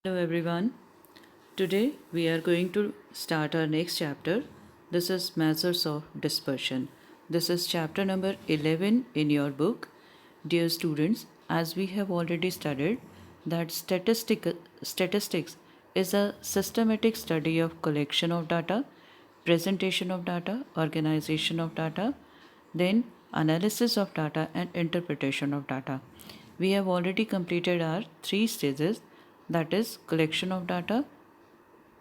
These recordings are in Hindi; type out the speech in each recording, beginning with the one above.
Hello everyone. Today we are going to start our next chapter. This is Measures of Dispersion. This is chapter number 11 in your book. Dear students, as we have already studied that statistics is a systematic study of collection of data, presentation of data, organization of data, then analysis of data and interpretation of data. We have already completed our three stages, that is collection of data,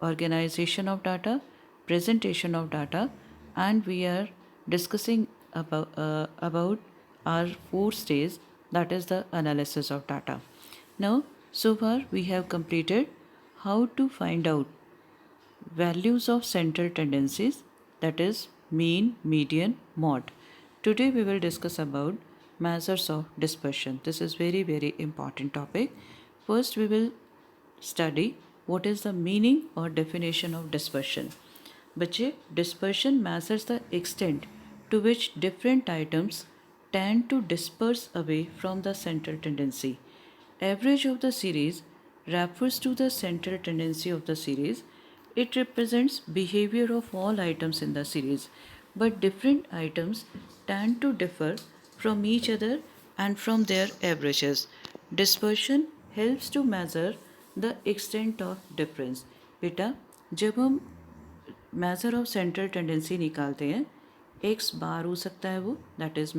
organization of data, presentation of data, and we are discussing about our fourth stage, that is the analysis of data. Now, so far we have completed how to find out values of central tendencies, that is mean, median, mode. Today we will discuss about measures of dispersion. This is very important topic. First we will study what is the meaning or definition of dispersion. बच्चे, dispersion measures the extent to which different items tend to disperse away from the central tendency. Average of the series refers to the central tendency of the series. It represents behavior of all items in the series, but different items tend to differ from each other and from their averages. Dispersion helps to measure the extent of difference. बेटा, जब हम मेजर ऑफ सेंट्रल टेंडेंसी निकालते हैं, एक्स बार हो सकता है वो, दैट इज़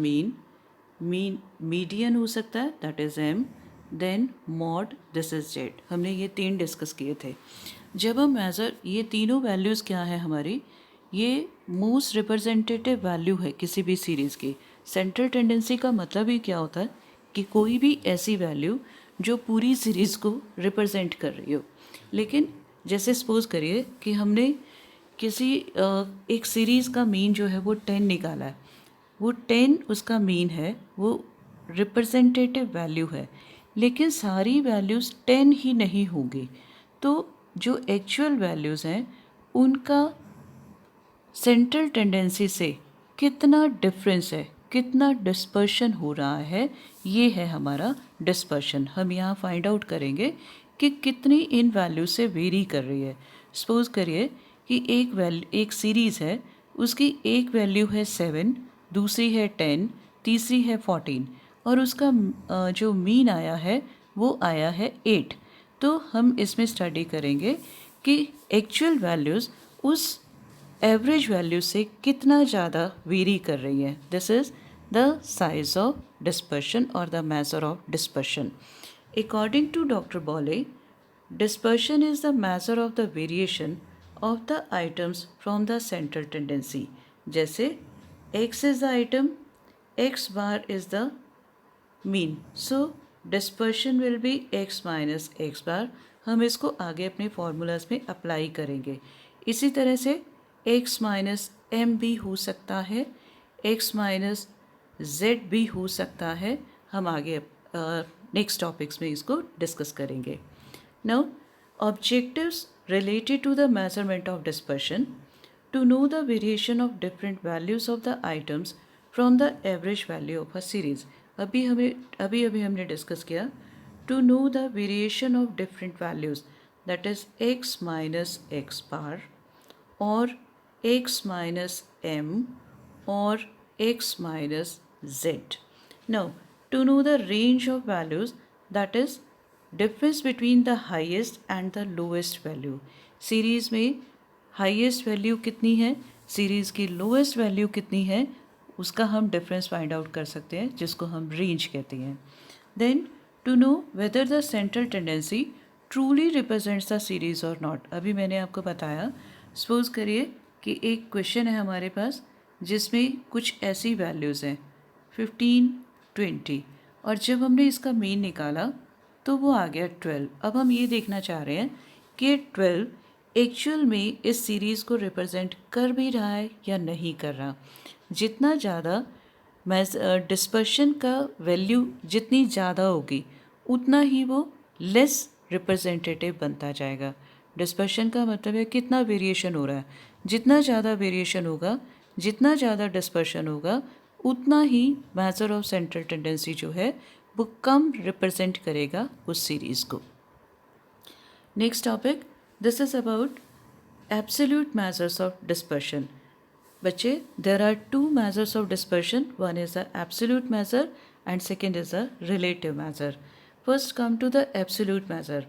मीडियन हो सकता है, that is M, then mode, this is Z. हमने ये तीन डिस्कस किए थे. जब हम मेज़र, ये तीनों वैल्यूज़ क्या है हमारी, ये मोस्ट रिप्रेजेंटेटिव वैल्यू है किसी भी सीरीज़ की. सेंट्रल टेंडेंसी का मतलब ही क्या होता है कि कोई भी ऐसी वैल्यू जो पूरी सीरीज़ को रिप्रेजेंट कर रही हो. लेकिन जैसे सपोज करिए कि हमने किसी एक सीरीज़ का मीन जो है वो 10 निकाला है, वो 10 उसका मीन है, वो रिप्रेजेंटेटिव वैल्यू है, लेकिन सारी वैल्यूज़ 10 ही नहीं होंगी. तो जो एक्चुअल वैल्यूज़ हैं उनका सेंट्रल टेंडेंसी से कितना डिफरेंस है, कितना डिस्पर्शन हो रहा है, ये है हमारा डिस्पर्शन. हम यहाँ फाइंड आउट करेंगे कि कितनी इन वैल्यू से वेरी कर रही है. सपोज करिए कि एक सीरीज़ है, उसकी एक वैल्यू है 7, दूसरी है 10, तीसरी है 14 और उसका जो मीन आया है वो आया है 8. तो हम इसमें स्टडी करेंगे कि एक्चुअल वैल्यूज़ उस एवरेज वैल्यू से कितना ज़्यादा वेरी कर रही है. This is the size of dispersion और the measure of dispersion. According to doctor Bowley, dispersion is the measure of the variation of the items from the central tendency. जैसे x is the item, x bar is the mean, so dispersion will be x minus x bar. हम इसको आगे अपने फॉर्मूलाज में अप्लाई करेंगे. इसी तरह से x माइनस एम भी हो सकता है, x माइनस जेड भी हो सकता है. हम आगे नेक्स्ट टॉपिक्स में इसको डिस्कस करेंगे. Now, objectives related to the measurement of dispersion: to know the variation of different values of the items from the average value of a series. अभी हमने डिस्कस किया to know the variation of different values, that is x minus x bar or x minus m or x minus z. Now, to know the range of values, that is difference between the highest and the lowest value. Series में हाईएस्ट वैल्यू कितनी है, सीरीज़ की लोएस्ट वैल्यू कितनी है, उसका हम डिफरेंस फाइंड आउट कर सकते हैं, जिसको हम रेंज कहते हैं. Then to know whether the central tendency truly represents the series और नॉट. अभी मैंने आपको बताया, सपोज करिए कि एक क्वेश्चन है हमारे पास जिसमें कुछ ऐसी वैल्यूज़ हैं 15, 20, और जब हमने इसका मीन निकाला तो वो आ गया 12. अब हम ये देखना चाह रहे हैं कि 12 एक्चुअल में इस सीरीज़ को रिप्रेजेंट कर भी रहा है या नहीं कर रहा. जितना ज़्यादा डिस्पर्शन का वैल्यू जितनी ज़्यादा होगी उतना ही वो लेस रिप्रेजेंटेटिव बनता जाएगा. डिस्पर्शन का मतलब है कितना वेरिएशन हो रहा है. जितना ज़्यादा वेरिएशन होगा, जितना ज़्यादा डिस्पर्शन होगा, उतना ही मेजर ऑफ सेंट्रल टेंडेंसी जो है वो कम रिप्रेजेंट करेगा उस सीरीज़ को. Next topic, this is about absolute measures of dispersion. बच्चे, there are two measures of dispersion. One is the absolute measure and second is the relative measure. First come to the absolute measure.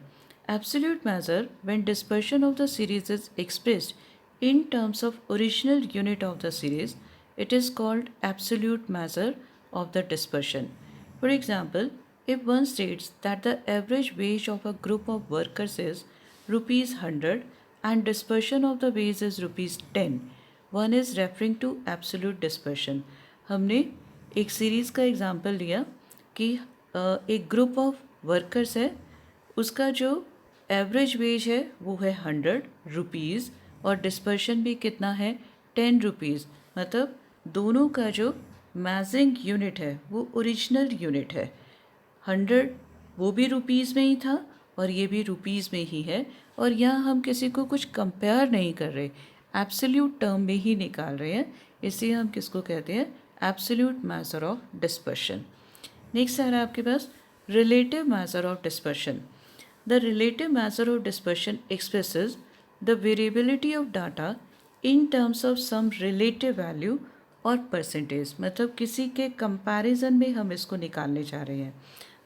Absolute measure, when dispersion of the series is expressed in terms of original unit of the series, it is called absolute measure of the dispersion. For example, if one states that the average wage of a group of workers is rupees 100 and dispersion of the wage is rupees 10, one is referring to absolute dispersion. हमने एक सीरीज़ का एग्जांपल लिया कि एक ग्रुप ऑफ वर्कर्स है, उसका जो एवरेज वेज है वो है 100 रुपीज़ और डिस्पर्शन भी कितना है 10 रुपीज़. मतलब दोनों का जो मैजिंग यूनिट है वो ओरिजिनल यूनिट है. 100 वो भी रुपीज़ में ही था और ये भी रुपीज़ में ही है, और यहाँ हम किसी को कुछ कंपेयर नहीं कर रहे, एब्सोल्यूट टर्म में ही निकाल रहे हैं. इसलिए हम किसको कहते हैं, absolute measure of dispersion. Next आ रहा है आपके पास relative measure of dispersion. The relative measure of dispersion expresses the variability of data in terms of some relative value और परसेंटेज. मतलब किसी के कंपैरिजन में हम इसको निकालने जा रहे हैं.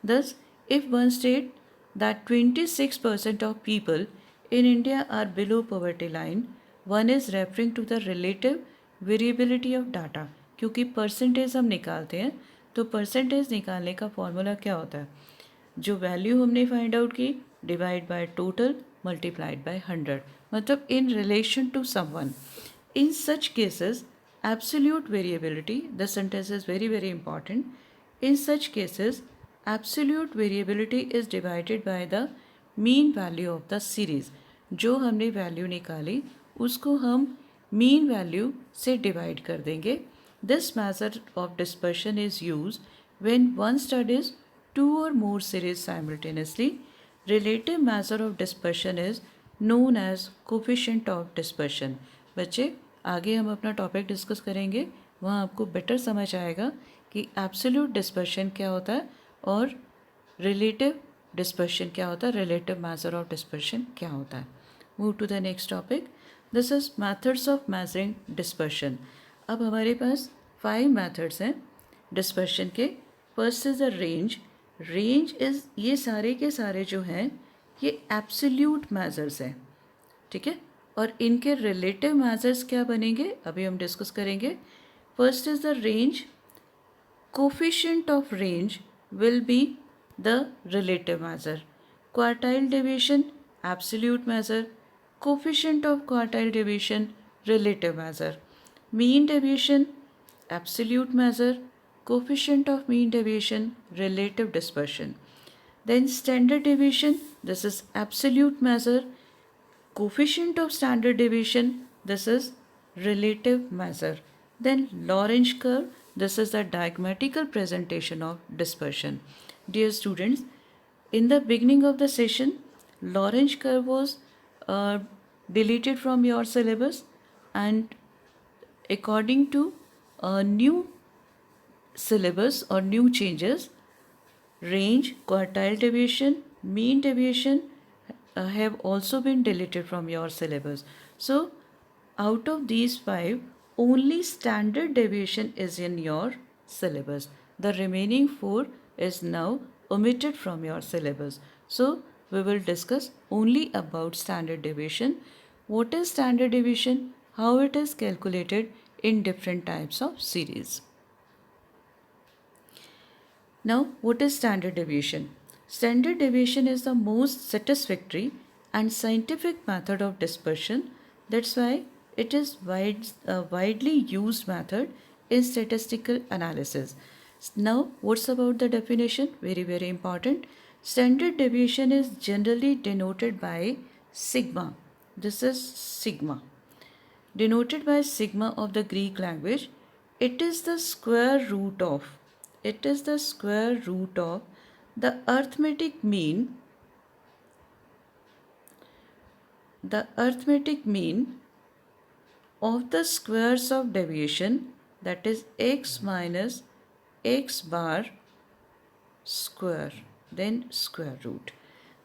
Thus, if one state that 26% of people in India are below poverty line, one is referring to the relative variability of data. क्योंकि परसेंटेज हम निकालते हैं तो परसेंटेज निकालने का फॉर्मूला क्या होता है, जो वैल्यू हमने फाइंड आउट की divide by total multiplied by 100, मतलब in relation to someone. In such cases absolute variability, the sentence is very very important. In such cases absolute variability is divided by the mean value of the series. जो हमने वैल्यू निकाली उसको हम मीन वैल्यू से डिवाइड कर देंगे. This major of dispersion is use when one studies 2 or more series simultaneously. Relative measure of dispersion is known as coefficient of dispersion. बच्चे, आगे हम अपना टॉपिक डिस्कस करेंगे, वहाँ आपको बेटर समझ आएगा कि एब्सोल्यूट डिस्पर्शन क्या होता है और रिलेटिव डिस्पर्शन क्या होता है, रिलेटिव मेजर ऑफ डिस्पर्शन क्या होता है. Move to the next topic. This is methods of measuring dispersion. अब हमारे पास 5 मेथड्स हैं डिस्पर्शन के. First is the range. Range is, ये सारे के सारे जो हैं ये एब्सोल्यूट मेजर्स हैं, ठीक है, और इनके रिलेटिव मेजर्स क्या बनेंगे अभी हम डिस्कस करेंगे. First is the range. Coefficient of range will be the relative measure. Quartile deviation absolute measure. Coefficient of quartile deviation relative measure. Mean deviation absolute measure. Coefficient of mean deviation relative dispersion. Then standard deviation, this is absolute measure. Coefficient of standard deviation, this is relative measure. Then Lorentz curve, this is the diagrammatical presentation of dispersion. Dear students, in the beginning of the session, Lorentz curve was deleted from your syllabus, and according to new syllabus or new changes, range, quartile deviation, mean deviation have also been deleted from your syllabus. So, out of these 5, only standard deviation is in your syllabus. The remaining 4 is now omitted from your syllabus. So, we will discuss only about standard deviation. What is standard deviation? How it is calculated in different types of series. Now, what is standard deviation? Standard deviation is the most satisfactory and scientific method of dispersion. That's why it is widely used method in statistical analysis. Now, what's about the definition? Very, very important. Standard deviation is generally denoted by sigma. This is sigma. Denoted by sigma of the Greek language. It is the square root of the arithmetic mean of the squares of deviation, that is x minus x bar square, then square root.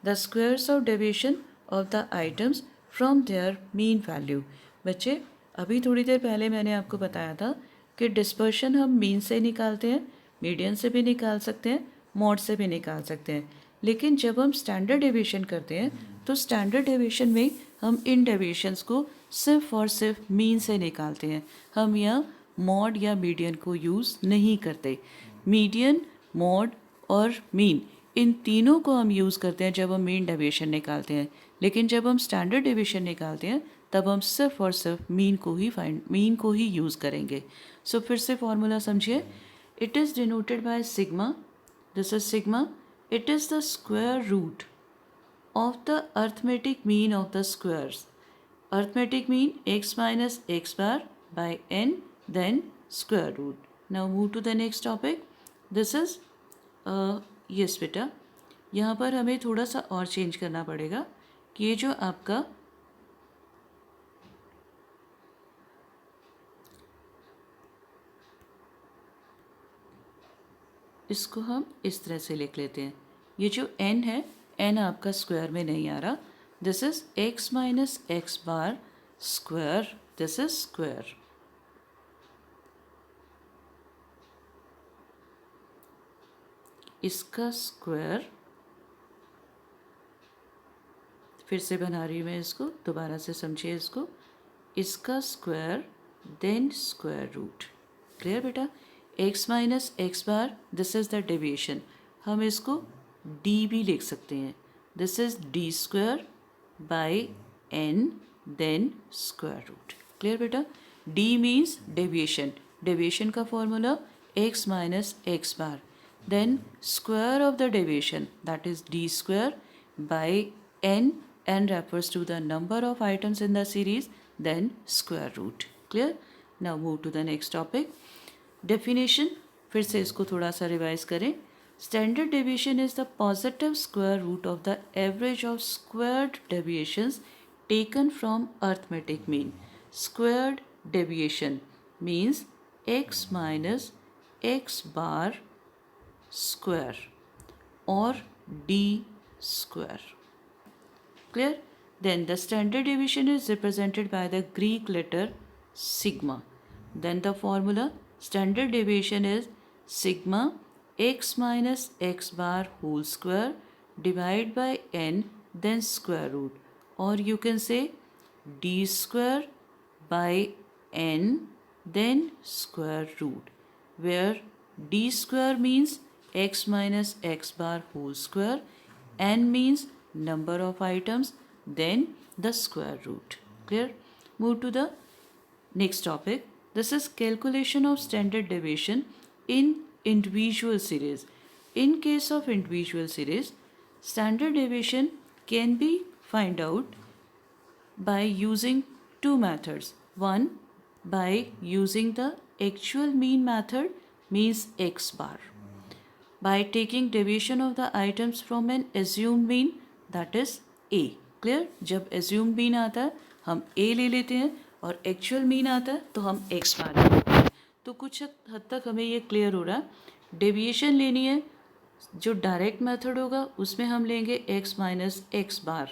The squares of deviation of the items from there mean value. बच्चे अभी थोड़ी देर पहले मैंने आपको बताया था कि डिस्पर्शन हम मीन से निकालते हैं, मीडियन से भी निकाल सकते हैं, मॉड से भी निकाल सकते हैं, लेकिन जब हम स्टैंडर्ड डेविएशन करते हैं तो स्टैंडर्ड डेविएशन में हम इन डेविएशंस को सिर्फ और सिर्फ मीन से निकालते हैं। हम यहाँ मॉड या मीडियन को यूज़ नहीं करते। मीडियन, मॉड और मीन, इन तीनों को हम यूज़ करते हैं जब हम मीन डेविएशन निकालते हैं, लेकिन जब हम स्टैंडर्ड डेविएशन निकालते हैं तब हम सिर्फ और सिर्फ मीन को ही यूज़ करेंगे। सो फिर से फॉर्मूला समझिए। It is denoted by sigma, this is sigma, it is the square root of the arithmetic mean of the squares. Arithmetic mean x minus x bar by n, then square root. Now move to the next topic. This is yes बेटा, यहाँ पर हमें थोड़ा सा और चेंज करना पड़ेगा कि ये जो आपका इसको हम इस तरह से लिख लेते हैं। ये जो n है, n आपका स्क्वायर में नहीं आ रहा। This is x minus X bar square, this is square. इसका स्क्वायर, फिर से बना रही हूँ मैं इसको, दोबारा से समझिए इसको। इसका square then square root. Clear बेटा? x minus X bar, this is the deviation, हम इसको d भी लिख सकते हैं। This is D square by n then square root. Clear बेटा? d मीन्स डेविएशन, डेविएशन का formula x minus X bar, then square of the deviation, that is d square by n refers to the number of items in the series, then square root. Clear? Now move to the next topic. Definition, फिर से इसको थोड़ा सा रिवाइज करें। Standard deviation is the positive square root of the average of squared deviations taken from arithmetic mean. Squared deviation means x minus x bar square or d square. Clear? Then the standard deviation is represented by the Greek letter sigma. Then the formula standard deviation is sigma x minus x bar whole square divided by n then square root, or you can say d square by n then square root, where d square means x minus x bar whole square, n means number of items, then the square root. Clear? Move to the next topic. This is calculation of standard deviation in individual series. In case of individual series, standard deviation can be find out by using two methods. One, by using the actual mean method, means x bar, by taking deviation of the items from an assumed mean, that is a. Clear? जब assumed mean आता है हम a ले लेते हैं और actual mean आता है तो हम x bar ले लेते हैं। तो कुछ हद तक हमें ये क्लियर हो रहा है। डेविएशन लेनी है, जो डायरेक्ट मेथड होगा उसमें हम लेंगे x माइनस एक्स बार,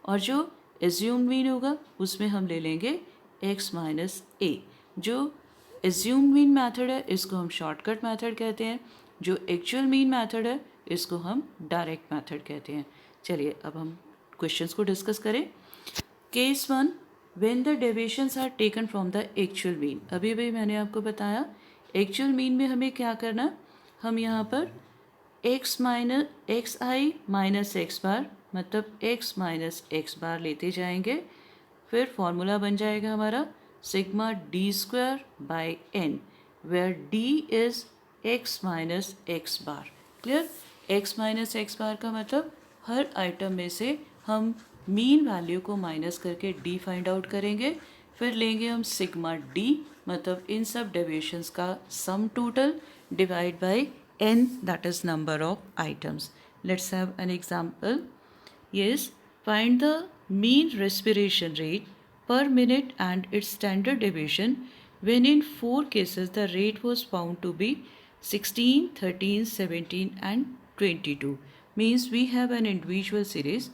और जो assumed mean होगा उसमें हम ले लेंगे x माइनस a। जो assumed mean मेथड है इसको हम शॉर्टकट मेथड कहते हैं, जो एक्चुअल मीन मेथड है इसको हम डायरेक्ट मेथड कहते हैं। चलिए अब हम क्वेश्चंस को डिस्कस करें। Case 1, when the deviations are taken from the actual mean. अभी भी मैंने आपको बताया एक्चुअल मीन में हमें क्या करना, हम यहाँ पर x माइनस एक्स आई माइनस एक्स बार, मतलब x माइनस एक्स बार लेते जाएंगे, फिर फॉर्मूला बन जाएगा हमारा sigma D square by n, where d is x minus X bar. Clear? x minus X bar का मतलब हर आइटम में से हम मीन वैल्यू को माइनस करके d फाइंड आउट करेंगे, फिर लेंगे हम सिग्मा d, मतलब इन सब डेविएशंस का sum total divide by n, that is number of items. Let's have an example. Yes, find the mean respiration rate per minute and its standard deviation when in 4 cases the rate was found to be 16, 13, 17 and 22. Means we have an individual series.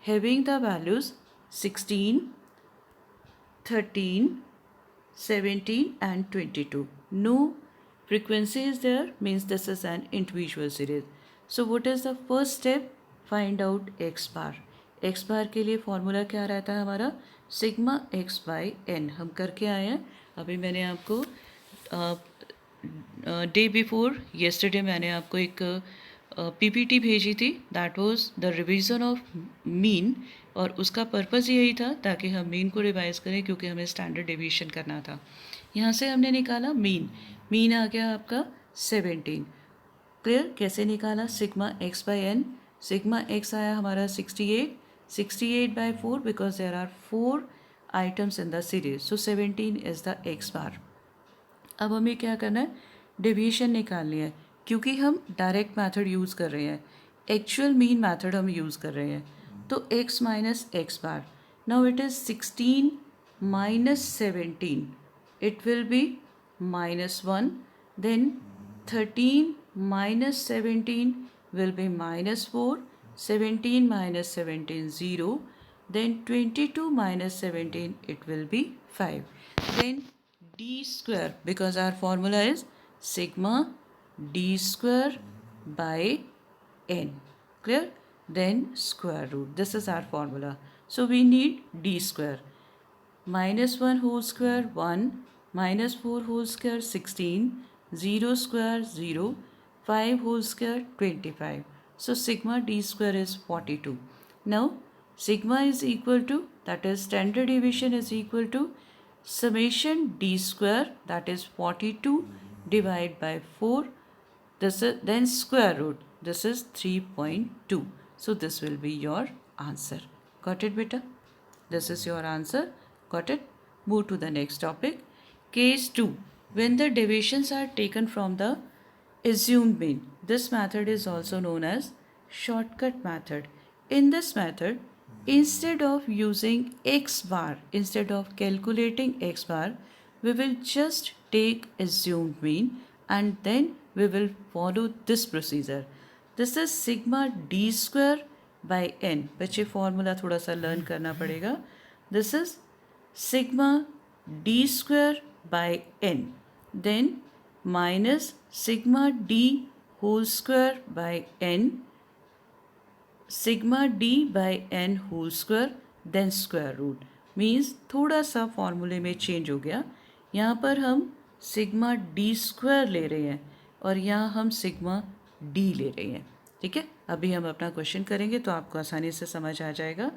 having the values 16, 13, 17 and 22. No frequency is there, means this is an individual series. So what is the first step? Find out x bar. x bar के लिए फॉर्मूला क्या रहता है हमारा? Sigma x by n. हम करके आए हैं. अभी मैंने आपको डे बिफोर येस्टरडे मैंने आपको एक पीपीटी भेजी थी. That was the revision of mean, और उसका पर्पज़ यही था ताकि हम मीन को रिवाइज करें, क्योंकि हमें स्टैंडर्ड डेविएशन करना था. यहाँ से हमने निकाला मीन. मीन आ गया आपका 17. क्लियर? कैसे निकाला? Sigma X by N. Sigma X आया हमारा 68. 68 by 4 because there are 4 items in the series. So 17 is the X bar. अब हमें क्या करना है? डेविएशन निकालनी है, क्योंकि हम डायरेक्ट मेथड यूज़ कर रहे हैं, एक्चुअल मीन मेथड हम यूज़ कर रहे हैं. तो x minus X bar. Now it is 16 minus 17. It will be -1. Then 13 minus 17 will be -4. 17 minus 17 0. Then 22 minus 17 it will be 5. Then d square, because our formula is sigma d square by n. Clear? Then square root. This is our formula. So we need d square. -1 whole square 1, -4 whole square 16, 0 square 0, 5 whole square 25. So sigma d square is 42. Now sigma is equal to, that is standard deviation is equal to summation d square, that is 42 divided by 4. This is then square root. This is 3.2. So this will be your answer. Got it, beta? This is your answer. Got it? Move to the next topic. Case 2. When the deviations are taken from the assumed mean. This method is also known as shortcut method. In this method, instead of using x bar, instead of calculating x bar, we will just take assumed mean and then we will follow this procedure. This is sigma d square by n. बच्चे फॉर्मूला थोड़ा सा लर्न करना पड़ेगा. This is sigma d square by n. Then minus sigma d whole square by n, sigma d by n whole square, then square root. Means थोड़ा सा फॉर्मूले में चेंज हो गया. यहाँ पर हम सिग्मा डी स्क्वायर ले रहे हैं और यहाँ हम सिग्मा डी ले रहे हैं. ठीक है, अभी हम अपना क्वेश्चन करेंगे तो आपको आसानी से समझ आ जाएगा.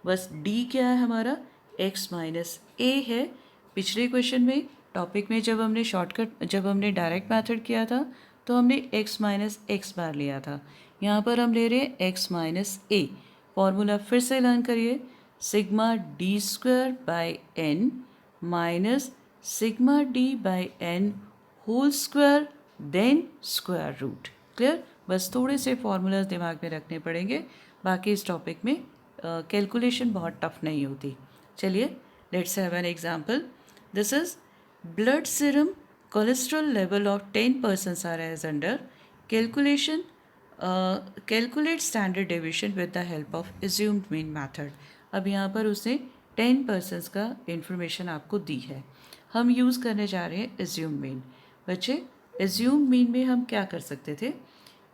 बस डी क्या है हमारा? x माइनस ए है. पिछले क्वेश्चन में टॉपिक में जब हमने डायरेक्ट मेथड किया था तो हमने x माइनस एक्स बार लिया था. यहाँ पर हम ले रहे हैं x माइनस ए. फॉर्मूला फिर से लर्न करिए. Sigma D square by N minus sigma D by N whole square then square root. Clear? बस थोड़े से फॉर्मूलाज दिमाग में रखने पड़ेंगे. बाकी इस टॉपिक में कैलकुलेशन बहुत टफ नहीं होती. चलिए, let's have an example. This is blood serum cholesterol level of 10 persons are as under. Calculation, calculate standard deviation with the help of assumed mean method. अब यहाँ पर उसने 10 persons का इंफॉर्मेशन आपको दी है. हम यूज़ करने जा रहे हैं assumed mean. बच्चे, assumed mean में हम क्या कर सकते थे?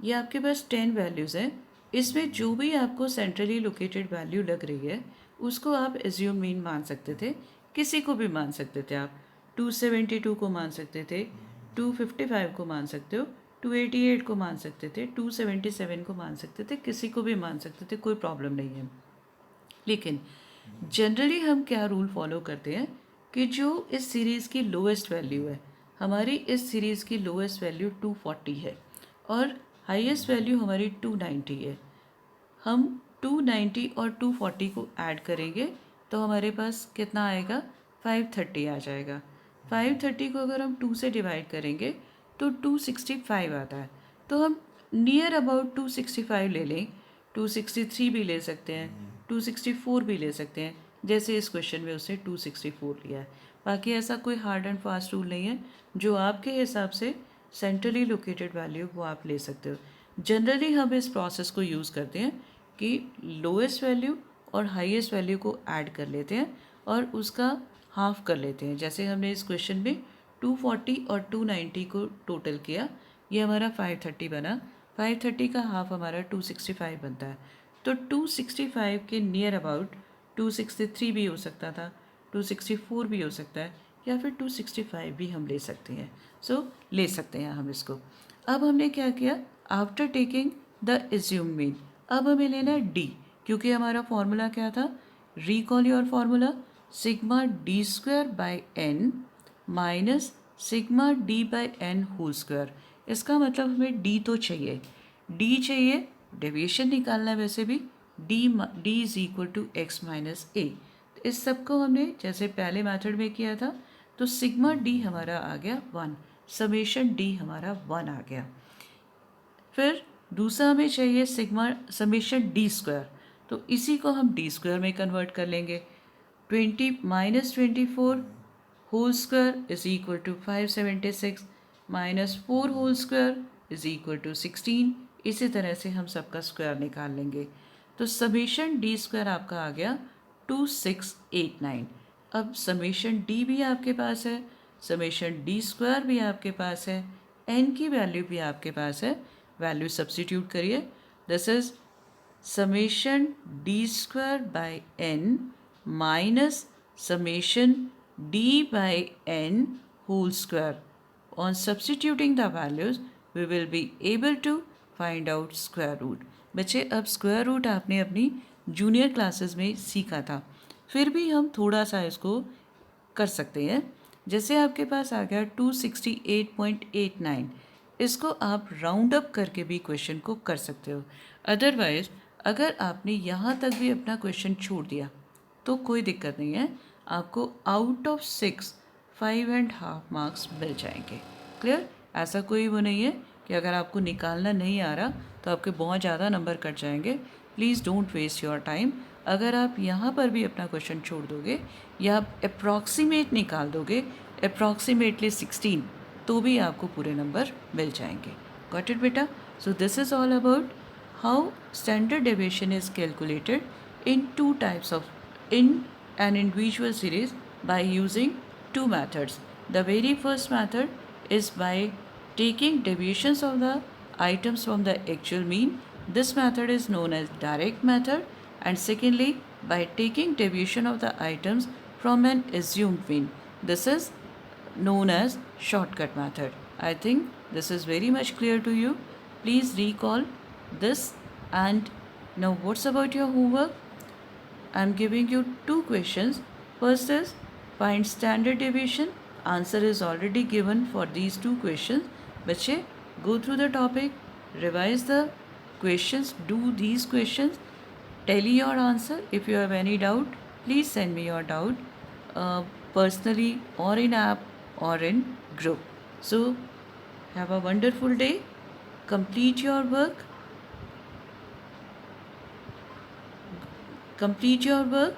ये आपके पास 10 वैल्यूज़ हैं. इसमें जो भी आपको सेंट्रली लोकेटेड वैल्यू लग रही है उसको आप assumed mean मान सकते थे. किसी को भी मान सकते थे आप. 272 को मान सकते थे, 255 को मान सकते हो, 288 को मान सकते थे, 277 को मान सकते थे, किसी को भी मान सकते थे, कोई प्रॉब्लम नहीं है. लेकिन जनरली हम क्या रूल फॉलो करते हैं कि जो इस सीरीज़ की लोएस्ट वैल्यू है, हमारी इस सीरीज़ की लोएस्ट वैल्यू 240 है और हाईएस्ट वैल्यू हमारी 290 है. हम 290 और 240 को ऐड करेंगे तो हमारे पास कितना आएगा? 530 आ जाएगा. 530 को अगर हम 2 से डिवाइड करेंगे तो 265 आता है. तो हम नियर अबाउट 265 ले लें. 263 भी ले सकते हैं, 264 भी ले सकते हैं, जैसे इस क्वेश्चन में उसने 264 लिया है. बाकी ऐसा कोई हार्ड एंड फास्ट रूल नहीं है. जो आपके हिसाब से सेंट्रली लोकेटेड वैल्यू वो आप ले सकते हो. जनरली हम इस प्रोसेस को यूज़ करते हैं कि लोएस्ट वैल्यू और हाईएस्ट वैल्यू को ऐड कर लेते हैं और उसका हाफ कर लेते हैं। जैसे हमने इस क्वेश्चन में 240 और 290 को टोटल किया, ये हमारा 530 बना। 530 का हाफ हमारा 265 बनता है। तो 265 के नियर अबाउट 263 भी हो सकता था, 264 भी हो सकता है, या फिर 265 भी हम ले सकते हैं। ले सकते हैं हम इसको। अब हमने क्या किया, after taking the assume mean, अब हमें लेना है डी, क्योंकि हमारा फॉर्मूला क्या था, recall your formula, sigma D square by N minus sigma D by N whole square. इसका मतलब हमें डी तो चाहिए, डी चाहिए, डेविएशन निकालना है वैसे भी, D is equal to X minus A. इस सब को हमने जैसे पहले मेथड में किया था, तो सिग्मा डी हमारा आ गया 1, समेशन डी हमारा 1 आ गया। फिर दूसरा हमें चाहिए सिग्मा समेशन डी स्क्वायर, तो इसी को हम डी स्क्वायर में कन्वर्ट कर लेंगे। 20 minus 24 whole square is equal to 576 minus 4 whole square is equal to 16। इसी तरह से हम सबका स्क्वायर निकाल लेंगे। तो समेशन डी स्क्वायर आपका आ गया 2689। अब समेशन डी भी आपके पास है, समेशन डी स्क्वायर भी आपके पास है, एन की वैल्यू भी आपके पास है, वैल्यू सब्स्टिट्यूट करिए। This is summation D square by N minus summation D by N whole square. On substituting the values, we will be able to find out square root। बच्चे अब स्क्वायर रूट आपने अपनी जूनियर क्लासेस में सीखा था, फिर भी हम थोड़ा सा इसको कर सकते हैं। जैसे आपके पास आ गया 268.89, इसको आप राउंड अप करके भी क्वेश्चन को कर सकते हो। अदरवाइज अगर आपने यहाँ तक भी अपना क्वेश्चन छोड़ दिया तो कोई दिक्कत नहीं है, आपको आउट ऑफ 6 5.5 मार्क्स मिल जाएंगे। क्लियर? ऐसा कोई वो नहीं है कि अगर आपको निकालना नहीं आ रहा तो आपके बहुत ज़्यादा नंबर कट जाएंगे। Please don't waste your time. अगर आप यहाँ पर भी अपना क्वेश्चन छोड़ दोगे या आप अप्रॉक्सीमेट निकाल दोगे, अप्रॉक्सीमेटली 16, तो भी आपको पूरे नंबर मिल जाएंगे। गॉट इट बेटा? So this is all about how standard deviation is calculated in two types of in an individual series by using two methods. The very first method is by taking deviations of the items from the actual mean. This method is known as direct method. And secondly, by taking deviation of the items from an assumed mean. This is known as shortcut method. I think this is very much clear to you. Please recall this. And now what's about your homework? I am giving you two questions. First is find standard deviation. Answer is already given for these two questions. बच्चे, go through the topic, revise the questions, do these questions, tell your answer. If you have any doubt, please send me your doubt personally or in app or in group. So have a wonderful day. Complete your work. Complete your work